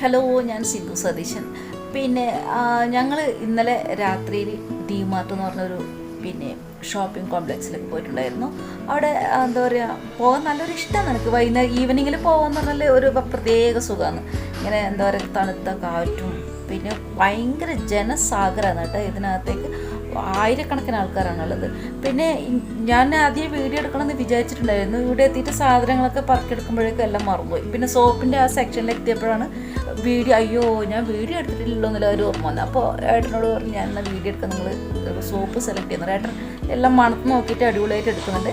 Hello, ഞാൻ സിന്ധു സതീശൻ. പിന്നെ ഞങ്ങൾ ഇന്നലെ രാത്രിയിൽ ഡിമാർട്ട് എന്ന് പറഞ്ഞൊരു ഷോപ്പിംഗ് കോംപ്ലക്സിലേക്ക് പോയിട്ടുണ്ടായിരുന്നു. അവിടെ എന്താ പറയുക, പോകാൻ നല്ലൊരു ഇഷ്ടമാണ് എനിക്ക്. വൈകുന്നേരം ഈവനിങ്ങിൽ പോകാമെന്ന് പറഞ്ഞാൽ ഒരു പ്രത്യേക സുഖമാണ്. ഇങ്ങനെ എന്താ പറയുക, തണുത്ത കാറ്റും പിന്നെ ഭയങ്കര ജനസാഗരമാണ് കേട്ടോ. ഇതിനകത്തേക്ക് ആയിരക്കണക്കിന് ആൾക്കാരാണുള്ളത്. പിന്നെ ഞാൻ ആദ്യം വീഡിയോ എടുക്കണമെന്ന് വിചാരിച്ചിട്ടുണ്ടായിരുന്നു. ഇവിടെ എത്തിയിട്ട് സാധനങ്ങളൊക്കെ പറക്കിയെടുക്കുമ്പോഴേക്കും എല്ലാം മറന്നുപോയി. പിന്നെ സോപ്പിൻ്റെ ആ സെക്ഷനിൽ എത്തിയപ്പോഴാണ് അയ്യോ ഞാൻ വീഡിയോ എടുത്തിട്ടില്ലല്ലോ എന്നുള്ള ഒരു ഓർമ്മ വന്നത്. അപ്പോൾ ഏട്ടനോട് പറഞ്ഞു, ഞാൻ എന്നാൽ വീഡിയോ എടുക്കാൻ നിങ്ങൾ സോപ്പ് സെലക്ട് ചെയ്യുന്നത്. ഏട്ടൻ എല്ലാം മണത്ത് നോക്കിയിട്ട് അടിപൊളിയായിട്ട് എടുക്കുന്നുണ്ട്.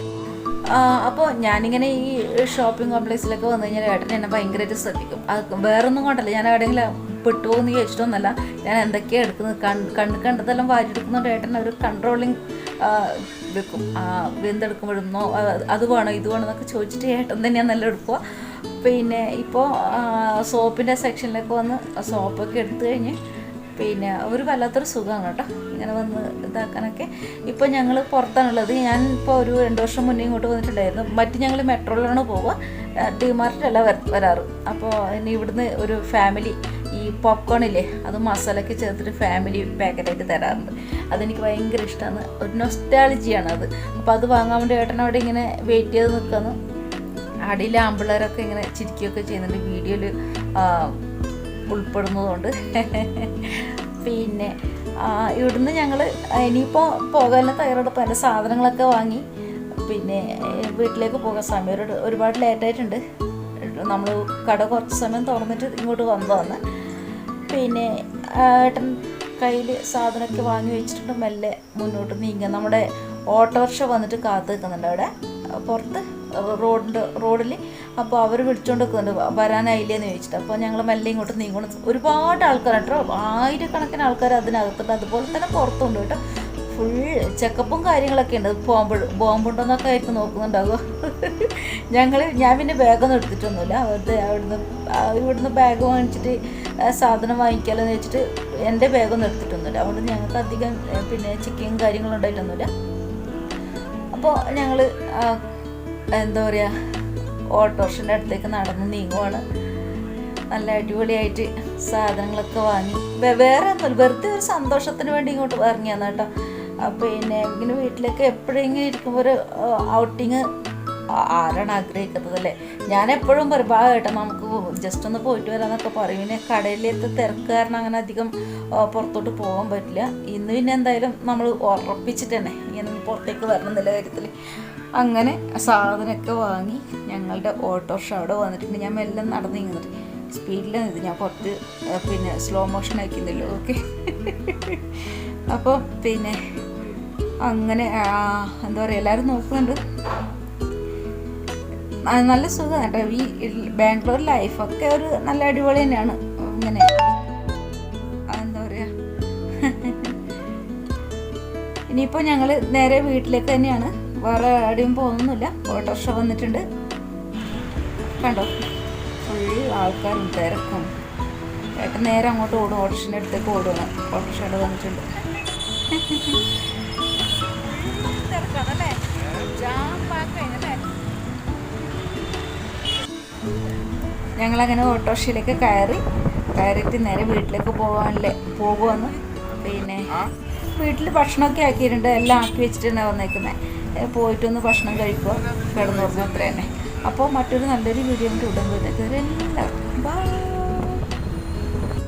അപ്പോൾ ഞാനിങ്ങനെ ഈ ഷോപ്പിംഗ് കോംപ്ലക്സിലൊക്കെ വന്നു കഴിഞ്ഞാൽ ഏട്ടൻ എന്നെ ഭയങ്കരമായിട്ട് ശ്രദ്ധിക്കും. അത് വേറൊന്നും കൊണ്ടല്ല, ഞാൻ എവിടെയെങ്കിലും പെട്ടുപോകുന്ന ചോദിച്ചിട്ടൊന്നുമല്ല. ഞാൻ എന്തൊക്കെയാണ് എടുക്കുന്നത്, കണ്ടതെല്ലാം വാരിയെടുക്കുന്നുണ്ട്. ഏട്ടൻ ഒരു കൺട്രോളിങ് വെക്കും. എന്തെടുക്കുമ്പോഴൊന്നോ അത് വേണോ ഇത് വേണോ എന്നൊക്കെ ചോദിച്ചിട്ട് ഏട്ടൻ തന്നെയാണ് നല്ല എടുക്കുക. പിന്നെ ഇപ്പോൾ സോപ്പിൻ്റെ സെക്ഷനിലൊക്കെ വന്ന് സോപ്പൊക്കെ എടുത്തു കഴിഞ്ഞ് പിന്നെ ഒരു വല്ലാത്തൊരു സുഖമാണ് കേട്ടോ ഇങ്ങനെ വന്ന് ഇതാക്കാനൊക്കെ. ഇപ്പോൾ ഞങ്ങൾ പുറത്താണുള്ളത്. ഞാൻ ഇപ്പോൾ ഒരു 2 വർഷം മുന്നേ ഇങ്ങോട്ട് വന്നിട്ടുണ്ടായിരുന്നു. മറ്റ് ഞങ്ങൾ മെട്രോയിലാണ് പോവുക, ഡിമാർട്ടിലല്ല വരാറ്. അപ്പോൾ ഇനി ഇവിടുന്ന് ഒരു ഫാമിലി ഈ പോപ്കോണില്ലേ, അത് മസാലയൊക്കെ ചേർത്തിട്ട് ഫാമിലി പാക്കറ്റായിട്ട് തരാറുണ്ട്. അതെനിക്ക് ഭയങ്കര ഇഷ്ടമാണ്. ഒരു നൊസ്റ്റാളജിയാണ് അത്. അപ്പോൾ അത് വാങ്ങാൻ വേണ്ടി ഏട്ടൻ അവിടെ ഇങ്ങനെ വെയിറ്റ് ചെയ്ത് നിൽക്കുന്നു. അടിയിലെ ആമ്പിള്ളേരൊക്കെ ഇങ്ങനെ ചിരിക്കുകയൊക്കെ ചെയ്യുന്നുണ്ട്, വീഡിയോയിൽ ഉൾപ്പെടുന്നതുകൊണ്ട്. പിന്നെ ഇവിടുന്ന് ഞങ്ങൾ ഇനിയിപ്പോൾ പോകാനുള്ള തയ്യാറെടുപ്പ്. എൻ്റെ സാധനങ്ങളൊക്കെ വാങ്ങി പിന്നെ വീട്ടിലേക്ക് പോകാൻ സമയം ഒരുപാട് ലേറ്റായിട്ടുണ്ട്. നമ്മൾ കട കുറച്ച് സമയം തുറന്നിട്ട് ഇങ്ങോട്ട് വന്നതാണ്. പിന്നെ ഏട്ടൻ കയ്യിൽ സാധനമൊക്കെ വാങ്ങി വെച്ചിട്ടുണ്ട്. മെല്ലെ മുന്നോട്ട് നീങ്ങുക. നമ്മുടെ ഓട്ടോറിക്ഷ വന്നിട്ട് കാത്തു നിൽക്കുന്നുണ്ട് അവിടെ പുറത്ത് റോഡിൽ. അപ്പോൾ അവർ വിളിച്ചുകൊണ്ട് നിൽക്കുന്നുണ്ട്, വരാനായില്ലേന്ന് ചോദിച്ചിട്ട്. അപ്പോൾ ഞങ്ങൾ മെല്ലെ ഇങ്ങോട്ട് നീങ്ങണം. ഒരുപാട് ആൾക്കാർ കേട്ടോ, ആയിരക്കണക്കിന് ആൾക്കാർ അതിനകത്തുണ്ട്. അതുപോലെ തന്നെ പുറത്തുണ്ട് കേട്ടോ. ഫുൾ ചെക്കപ്പും കാര്യങ്ങളൊക്കെ ഉണ്ട്. ബോംബുണ്ടോന്നൊക്കെ ആയിരിക്കും നോക്കുന്നുണ്ടാവുക. ഞാൻ പിന്നെ ബാഗൊന്നും എടുത്തിട്ടൊന്നുമില്ല. ഇവിടുന്ന് ബാഗ് വാങ്ങിച്ചിട്ട് സാധനം വാങ്ങിക്കാമെന്ന് വെച്ചിട്ട് എൻ്റെ ബാഗൊന്നും എടുത്തിട്ടൊന്നുമില്ല. അതുകൊണ്ട് ഞങ്ങൾക്ക് അധികം ചെക്കിങ് കാര്യങ്ങളും ഉണ്ടായിട്ടൊന്നുമില്ല. അപ്പോൾ ഞങ്ങൾ എന്താ പറയുക, ഓട്ടോറിക്ഷൻ്റെ അടുത്തേക്ക് നടന്ന് നീങ്ങുവാണ്. നല്ല അടിപൊളിയായിട്ട് സാധനങ്ങളൊക്കെ വാങ്ങി. വേറെ ഒന്നുമില്ല, വെറുതെ ഒരു സന്തോഷത്തിന് വേണ്ടി ഇങ്ങോട്ട് ഇറങ്ങിയാണ് കേട്ടോ. പിന്നെ ഇങ്ങനെ വീട്ടിലേക്ക് എപ്പോഴെങ്കിലും ഇരിക്കുമ്പോൾ ഒരു ഔട്ടിങ് ആരാണ് ആഗ്രഹിക്കുന്നത് അല്ലേ? ഞാൻ എപ്പോഴും പറയും, കേട്ടോ നമുക്ക് ജസ്റ്റ് ഒന്ന് പോയിട്ട് വരാമെന്നൊക്കെ പറയും. പിന്നെ കടയിലത്തെ തിരക്ക് കാരണം അങ്ങനെ അധികം പുറത്തോട്ട് പോകാൻ പറ്റില്ല. ഇന്ന് പിന്നെ എന്തായാലും നമ്മൾ ഉറപ്പിച്ചിട്ട് തന്നെ ഇങ്ങനെ പുറത്തേക്ക് വരണം എന്നുള്ള കാര്യത്തിൽ അങ്ങനെ സാധനമൊക്കെ വാങ്ങി ഞങ്ങളുടെ ഓട്ടോറിക്ഷ അവിടെ വന്നിട്ടുണ്ട്. ഞാൻ മെല്ലെ നടന്ന് നീങ്ങുന്നുണ്ട്, സ്പീഡിലാണ് ഇത്. ഞാൻ കുറച്ച് സ്ലോ മോഷൻ ആക്കുന്നില്ലോ. ഓക്കെ. അപ്പോൾ അങ്ങനെ എന്താ പറയുക, എല്ലാവരും നോക്കുന്നുണ്ട്. നല്ല സുഖമാണ് കേട്ടോ. ഈ ബാംഗ്ലൂർ ലൈഫൊക്കെ ഒരു നല്ല അടിപൊളി തന്നെയാണ്. ഇങ്ങനെ എന്താ പറയുക, ഇനിയിപ്പോൾ ഞങ്ങൾ നേരെ വീട്ടിലേക്ക് തന്നെയാണ്, വേറെ എവിടെയും പോകുന്നില്ല. ഓട്ടോറിക്ഷ വന്നിട്ടുണ്ട് കണ്ടോ, ഫുൾ ആൾക്കാരും തിരക്കും. ഏട്ടൻ നേരെ അങ്ങോട്ട് ഓടും, ഓട്ടോറിക്ഷൻ്റെ അടുത്തേക്ക് ഓടുകയാണ്. ഓട്ടോറിക്ഷ വന്നിട്ടുണ്ട്. തിരക്കാണല്ലേ, ജാം പാക്കല്ലേ. ഞങ്ങളങ്ങനെ ഓട്ടോറിക്ഷയിലേക്ക് കയറിയിട്ട് നേരെ വീട്ടിലേക്ക് പോകുമെന്ന്. പിന്നെ വീട്ടിൽ ഭക്ഷണമൊക്കെ ആക്കിയിട്ടുണ്ട്, എല്ലാം ആക്കി വെച്ചിട്ടാണ് വന്നേക്കുന്നത്. പോയിട്ടൊന്ന് ഭക്ഷണം കഴിക്കുക, കിടന്നുറങ്ങുക, അത്ര തന്നെ. അപ്പോൾ മറ്റൊരു നല്ലൊരു വീഡിയോ കൊണ്ട് ഉടൻ എല്ലാവർക്കും ബൈ.